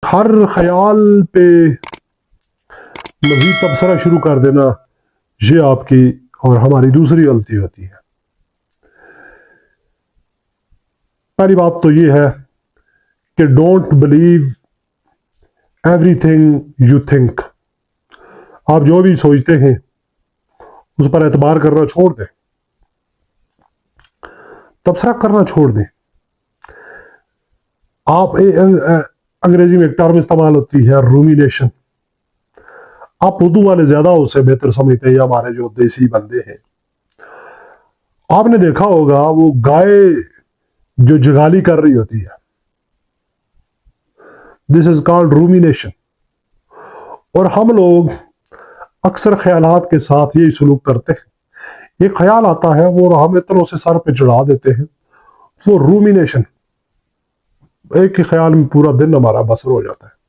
ہر خیال پہ مزید تبصرہ شروع کر دینا، یہ آپ کی اور ہماری دوسری غلطی ہوتی ہے۔ پہلی بات تو یہ ہے کہ don't believe every thing you think. آپ جو بھی سوچتے ہیں اس پر اعتبار کرنا چھوڑ دیں، تبصرہ کرنا چھوڑ دیں۔ آپ انگریزی میں ایک ٹرم استعمال ہوتی ہے رومینیشن، آپ اردو والے زیادہ اسے بہتر سمجھتے ہیں، ہمارے جو دیسی بندے ہیں۔ آپ نے دیکھا ہوگا وہ گائے جو جگالی کر رہی ہوتی ہے، دس از کالڈ رومینیشن۔ اور ہم لوگ اکثر خیالات کے ساتھ یہی سلوک کرتے ہیں، ایک خیال آتا ہے وہ ہم اتنوں سے سر پہ چڑھا دیتے ہیں، وہ رومینیشن، ایک ہی خیال میں پورا دن ہمارا بسر ہو جاتا ہے۔